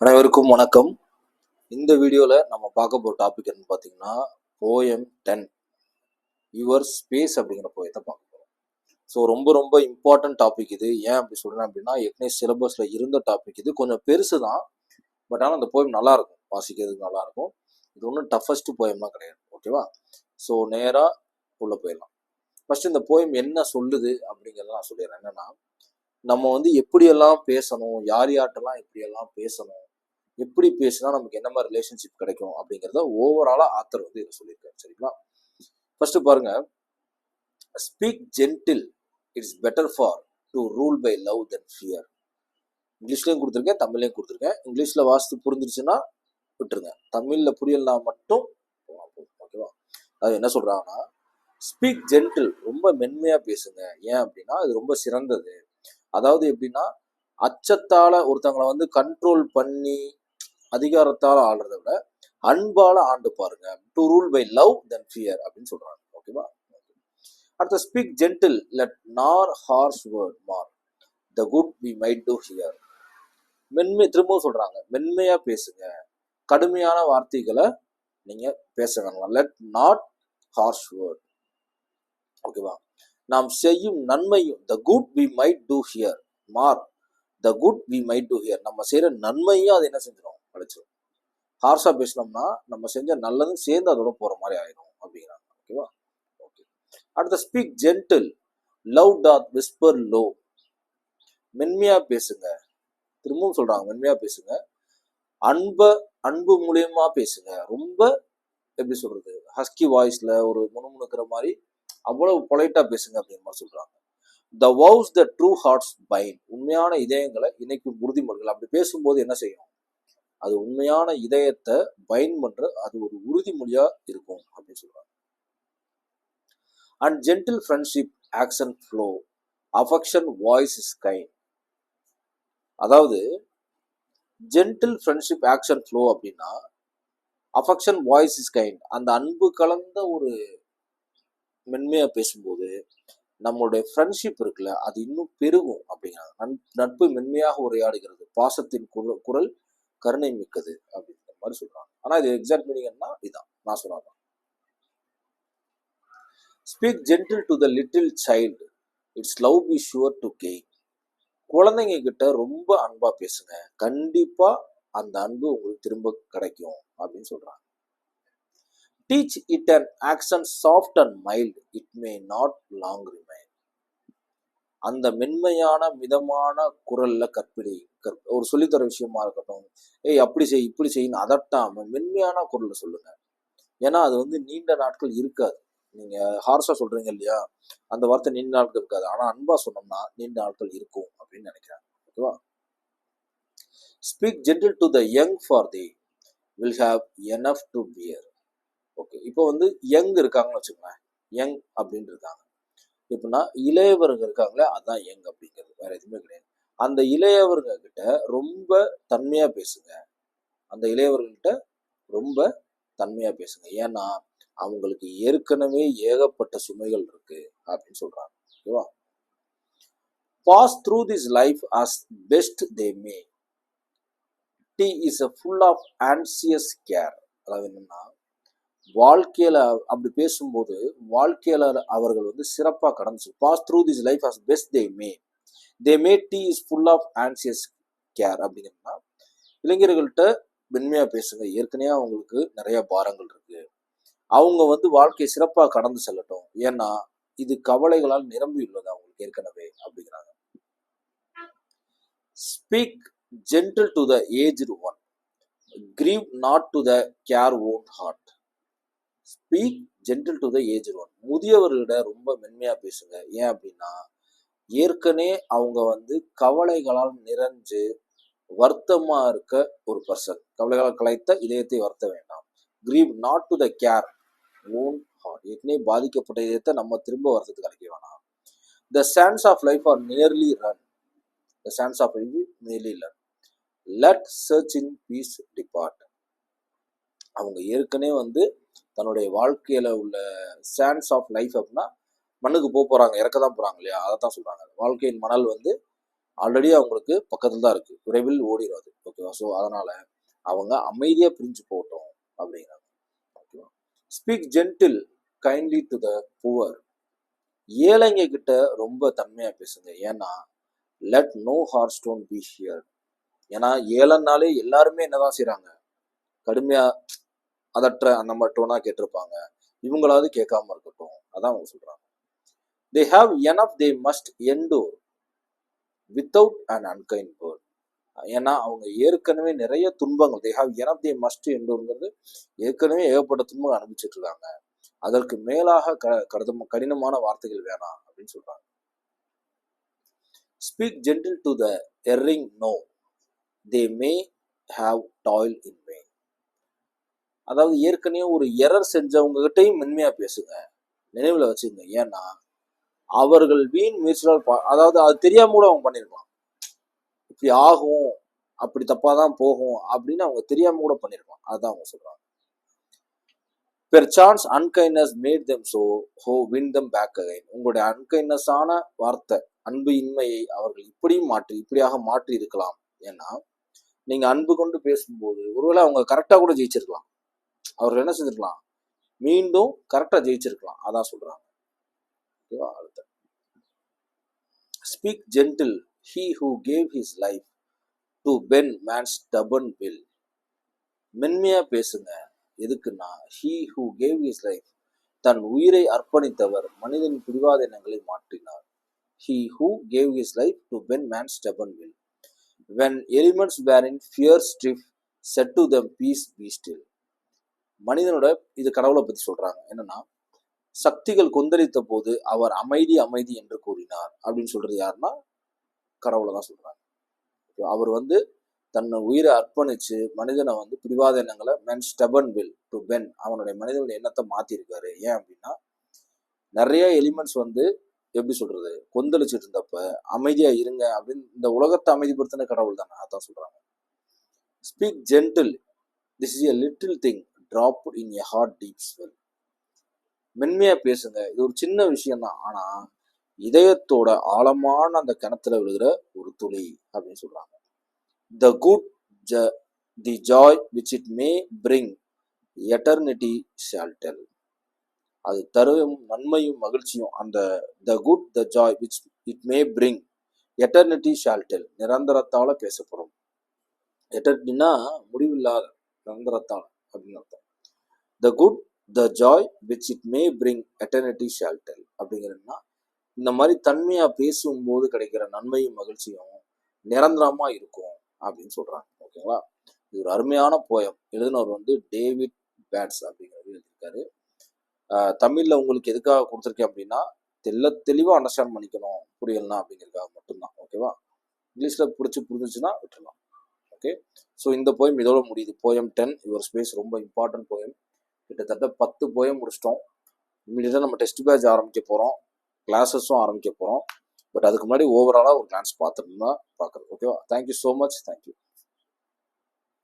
அனைவருக்கும் வணக்கம். இந்த வீடியோவில் நம்ம பார்க்க போகிற டாபிக் என்னன்னு பார்த்தீங்கன்னா, போயம் 10 யுவர் ஸ்பேஸ் அப்படிங்கிற போயத்தை பார்க்க போகிறோம். ஸோ ரொம்ப ரொம்ப இம்பார்ட்டன்ட் டாபிக் இது. ஏன் அப்படி சொல்கிறேன் அப்படின்னா, ஏற்கனவே சிலபஸில் இருந்த டாபிக் இது. கொஞ்சம் பெருசு தான், பட் ஆனால் அந்த போயம் நல்லாயிருக்கும், வாசிக்கிறதுக்கு நல்லாயிருக்கும். இது ஒன்றும் டஃபஸ்ட்டு போயம்லாம் கிடையாது. ஓகேவா? ஸோ நேராக உள்ளே போயிடலாம். ஃபஸ்ட்டு இந்த போயம் என்ன சொல்லுது அப்படிங்கிறத நான் சொல்லிடுறேன். என்னென்னா, நம்ம வந்து எப்படியெல்லாம் பேசணும், யார் யார்கிட்டலாம் எப்படியெல்லாம் பேசணும், எப்படி பேசினா நமக்கு என்ன மாதிரி ரிலேஷன்ஷிப் கிடைக்கும் அப்படிங்கிறத ஓவராலா ஆத்தர் வந்து இதை சொல்லியிருக்காரு. சரிங்களா? ஃபர்ஸ்ட் பாருங்க, speak gentle, it's better for to rule by love then fear. இங்கிலீஷ்லையும் கொடுத்துருக்கேன், தமிழ்லையும் கொடுத்துருக்கேன். இங்கிலீஷ்ல வாசித்து புரிஞ்சிருச்சுன்னா விட்டுருங்க, தமிழ்ல புரியலனா மட்டும் ஓகேவா? அது என்ன சொல்றாங்கன்னா, ஸ்பீக் ஜென்டில், ரொம்ப மென்மையா பேசுங்க. ஏன் அப்படின்னா இது ரொம்ப சிறந்தது. அதாவது எப்படின்னா, அச்சத்தால ஒருத்தவங்களை வந்து கண்ட்ரோல் பண்ணி அதிகாரத்தால் ஆடுறத விட அன்பால ஆண்டு பாருங்க. To rule by love then fear அப்படின்னு சொல்றாங்க. ஓகேவா? அடுத்த, speak gentle, let nor harsh word mar the good we might do here. திரும்பவும் சொல்றாங்க, மென்மையா பேசுங்க, கடுமையான வார்த்தைகளை நீங்க பேச வேணாம். Let not harsh word. ஓகேவா? நாம் செய்யும் நன்மையும், the good we might do here mar the good we might do here, நம்ம செய்யற நன்மையும் அது என்ன செஞ்சிடும், அழைச்சிடும். ஹார்ஷா பேசினோம்னா நம்ம செஞ்ச நல்லதும் சேர்ந்து அதோட போற மாதிரி ஆயிடும் அப்படிங்கிறாங்க. ஓகேவா? ஓகே. அடுத்த, speak gentle, love doth whisper low. மென்மையா பேசுங்க. திரும்பவும் சொல்றாங்க, மென்மையா பேசுங்க, அன்பு மூலியமா பேசுங்க. ரொம்ப எப்படி சொல்றது, ஹஸ்கி வாய்ஸ்ல ஒரு முணுமுணுக்கிற மாதிரி அவ்வளவு பொலைட்டா பேசுங்க அப்படிங்கிற மாதிரி சொல்றாங்க. The vows the true hearts bind, உண்மையான இதயங்களை இணைக்கும் உறுதிமொழிகள். அப்படி பேசும்போது என்ன செய்யும், அது உண்மையான இதயத்தை பைண்ட் பண்ற, அது ஒரு உறுதிமொழியா இருக்கும் அப்படின்னு சொல்றாங்க. And gentle friendship action flow, affection voice is kind. அதாவது ஜென்டில் ஃப்ரெண்ட்ஷிப் ஆக்ஷன் ஃப்ளோ அப்படின்னா, அஃபெக்ஷன் வாய்ஸ் இஸ் கைண்ட், அந்த அன்பு கலந்த ஒரு மென்மையா பேசும்போது நம்மளுடைய ஃப்ரெண்ட்ஷிப் இருக்குல்ல, அது இன்னும் பெருகும் அப்படிங்கிறாங்க. நட்பு மென்மையாக உரையாடுகிறது, பாசத்தின் குரல் கருணை மிக்கது அப்படிங்கிற மாதிரி சொல்றாங்க. ஆனா இது எக்ஸாக்ட் மீனிங் என்ன, இதான் நான் சொல்றேன். Speak gentle to the little child, it's love be sure to gain. குழந்தைங்க கிட்ட ரொம்ப அன்பா பேசுங்க, கண்டிப்பா அந்த அன்பு உங்களுக்கு திரும்ப கிடைக்கும் அப்படின்னு சொல்றாங்க. Teach it an action soft and mild, it may not long remain. அந்த மென்மையான மிதமான குரல்ல கற்பிடி. ஒரு சொல்லித்தர விஷயமா இருக்கட்டும், ஏய் அப்படி செய் இப்படி செய்யணும் அதட்டாம மென்மையான குரல்ல சொல்லுங்க. ஏன்னா அது வந்து நீண்ட நாட்கள் இருக்காது. நீங்க ஹார்ஷா சொல்றீங்க இல்லையா, அந்த வார்த்தை நீண்ட நாட்கள் இருக்காது. ஆனா அன்பா சொன்னோம்னா நீண்ட நாட்கள் இருக்கும் அப்படின்னு நினைக்கிறாங்க. ஓகேவா? Speak gentle to the young for they will have enough to bear. Okay, இப்போ வந்து யங் இருக்காங்கன்னு வச்சுக்கோங்களேன், யங் அப்படின்னு இருக்காங்க. எப்படின்னா இளையவர்கள் இருக்காங்களே, அதான் யங் அப்படிங்கிறது, வேற எதுவுமே கிடையாது. அந்த இளையவர்கள் கிட்ட ரொம்ப தன்மையா பேசுங்க. அந்த இளையவர்கள்கிட்ட ரொம்ப தன்மையா பேசுங்க. ஏன்னா அவங்களுக்கு ஏற்கனவே ஏகப்பட்ட சுமைகள் இருக்கு அப்படின்னு சொல்றாங்க. ஓகேவா? Pass through this life as best they may, it is a full of anxious care. அதாவது என்னன்னா, வாழ்க்கையில அப்படி பேசும்போது வாழ்க்கையில அவர்கள் வந்து சிறப்பா கடந்து, pass through this life as best they may it is full of anxious care. அப்படிங்கிறதுனா இளைஞர்கள்ட்ட மென்மையா பேசுங்க, ஏற்கனவே அவங்களுக்கு நிறைய பாரங்கள் இருக்கு, அவங்க வந்து வாழ்க்கையை சிறப்பாக கடந்து செல்லட்டும், ஏன்னா இது கவலைகளால் நிரம்பி உள்ளது அவங்களுக்கு ஏற்கனவே அப்படிங்கிறாங்க. Speak gentle to the aged one, grieve not to the care own heart. Speak gentle to the aged one, முதியவர்களிட ரொம்ப மென்மையா பேசுங்க. ஏன் அப்படின்னா ஏற்கனவே அவங்க வந்து கவலைகளால் நிறைஞ்சு வருத்தமா இருக்க ஒரு பர்சன், கவலைகளால் கலைத்த இதயத்தை வருத்த வேண்டாம். Grieve not to the care own heart, ஏற்கனவே பாதிக்கப்பட்ட இதயத்தை நம்ம திரும்ப வருத்தத்துக்கு அழைக்க வேணாம். The sands of life are nearly run, the sands of life nearly run, let சர்ச் இன் பீஸ் டிபார்ட். அவங்க ஏற்கனவே வந்து தன்னுடைய வாழ்க்கையில உள்ள சான்ஸ் ஆஃப் லைஃப் அப்படின்னா மண்ணுக்கு போறாங்க, இறக்க தான் போறாங்க இல்லையா, அதை தான் சொல்றாங்க. வாழ்க்கையின் மணல் வந்து ஆல்ரெடி அவங்களுக்கு பக்கத்தில் தான் இருக்குது, விரைவில் ஓடிடாது. ஓகேவா? ஸோ அதனால் அவங்க அமைதியாக பிரிஞ்சு போகட்டும் அப்படிங்கிறாங்க. ஓகேவா? Speak gentle kindly to the poor. ஏழைங்க கிட்ட ரொம்ப தன்மையாக பேசுங்க. ஏன்னா let no hard stone be here. ஏன்னா ஏழைனாலே எல்லாருமே என்னதான் செய்கிறாங்க, கடுமையாக அதற்ற அந்த மாதிரி டோனாக கேட்டிருப்பாங்க. இவங்களாவது கேட்காம இருக்கட்டும், அதான் அவங்க சொல்கிறாங்க. They have enough they must endure without an unkind word. ஏன்னா அவங்க ஏற்கனவே நிறைய துன்பங்கள், they have enough they must என்டோர்ங்கிறது ஏற்கனவே ஏகப்பட்ட துன்பங்கள் அனுபவிச்சுட்டு இருக்காங்க. அதற்கு மேலாக கடினமான வார்த்தைகள் வேணாம் அப்படின்னு சொல்றாங்க. Speak gentle to the erring know they may have toil in vain. அதாவது ஏற்கனவே ஒரு எரர் செஞ்சவங்க கிட்டையும் மென்மையா பேசுங்க, நினைவுல வச்சுங்க. ஏன்னா அவர்கள் வீண் முயற்சியால் அதாவது அது தெரியாம கூட அவங்க பண்ணிருக்கலாம், இப்படி ஆகும், அப்படி தப்பாதான் போகும் அப்படின்னு அவங்க தெரியாம கூட பண்ணிருக்கலாம். அதான் அவங்க சொல்றாங்க. Perchance unkindness made them so oh win them back again. உங்களுடைய அன்கைண்ட்னஸான வார்த்தை, அன்பு இன்மையை அவர்கள் இப்படியாக மாற்றி இருக்கலாம். ஏன்னா நீங்க அன்பு கொண்டு பேசும்போது ஒருவேளை அவங்க கரெக்டா கூட ஜெயிச்சிருக்கலாம், அவர்கள் என்ன செஞ்சிருக்கலாம், மீண்டும் கரெக்டா ஜெயிச்சிருக்கலாம். அதான் சொல்றாங்க. அடுத்த speak gentle he who gave his life to bend man's stubborn will. மென்மையா பேசுங்க. எதுக்குன்னா he who gave his life, தன் உயிரை அர்ப்பணித்தவர் மனிதன் பிடிவாத எண்ணங்களை மாற்றினார். He who gave his life to bend man's stubborn will. when elements were in fear strife said to them peace be still. மனிதனோட இது கடவுளை பத்தி சொல்றாங்க. என்னன்னா சக்திகள் கொந்தளித்த போது அவர் அமைதி அமைதி என்று கூறினார் அப்படின்னு சொல்றது யாருன்னா கடவுளை தான் சொல்றாங்க. அவர் தன்னை உயிரை அர்ப்பணிச்சு மனிதனை பிடிவாத எண்ணங்களை மென் ஸ்டபர்ன் வில் டு பென், அவனுடைய மனிதனுடைய எண்ணத்தை மாத்திருக்காரு. ஏன் அப்படின்னா நிறைய எலிமெண்ட்ஸ் எப்படி சொல்றது, கொந்தளிச்சுட்டு இருந்தப்ப அமைதியா இருங்க அப்படின்னு இந்த உலகத்தை அமைதிப்படுத்தின கடவுள் தானே, அதான் சொல்றாங்க. Speak gentle, this is a little thing drop in a heart deep swell. மென்மையா பேசுங்க, இது ஒரு சின்ன விஷயம் தான், ஆனா இதயத்தோட ஆழமான அந்த கிணத்துல விழுகிற ஒரு துளி அப்படின்னு சொல்றாங்க. The good the joy which it may bring eternity shall tell. அது தரும் நன்மையும் மகிழ்ச்சியும், அந்த the good the joy which it may bring eternity shall tell, நிரந்தரத்தால பேசப்படும். எட்டர்னிட்டினா முடிவில்லாத, நிரந்தரத்தால அப்படின்னு அர்த்தம். The good the joy which it may bring eternity shall tell அப்படிங்கிறதுனா இந்த மாதிரி தன்மையா பேசும்போது கிடைக்கிற நன்மையும் மகிழ்ச்சியும் நிரந்தரமா இருக்கும் அப்படின்னு சொல்றாங்க. ஓகேங்களா? இது ஒரு அருமையான போயம். எழுதினவர் டேவிட் பேட்ஸ் அப்படிங்கிறது எழுதியிருக்காரு. தமிழ்ல உங்களுக்கு எதுக்காக கொடுத்துருக்கேன் அப்படின்னா தெளிவா அண்டர்ஸ்டாண்ட் பண்ணிக்கணும், புரியலாம் அப்படிங்கிறதுக்காக மட்டும்தான். ஓகேவா? இங்கிலீஷ்ல புரிஞ்சுச்சுன்னா விட்டுடலாம். ஓகே, ஸோ இந்த போயம் இதோட முடியுது. போயம் 10 யுவர் ஸ்பேஸ் ரொம்ப இம்பார்ட்டன்ட் போயம். கிட்டத்தட்ட 10 போயம் முடிச்சிட்டோம். இமீடியட்டாக நம்ம டெஸ்ட் பேட்ச் ஆரம்பிக்க போகிறோம், கிளாஸஸும் ஆரம்பிக்க போகிறோம். பட் அதுக்கு முன்னாடி ஓவராலாக ஒரு கிளான்ஸ் பார்த்துட்டு தான் பார்க்குறது. ஓகேவா? Thank you so much. தேங்க்யூ.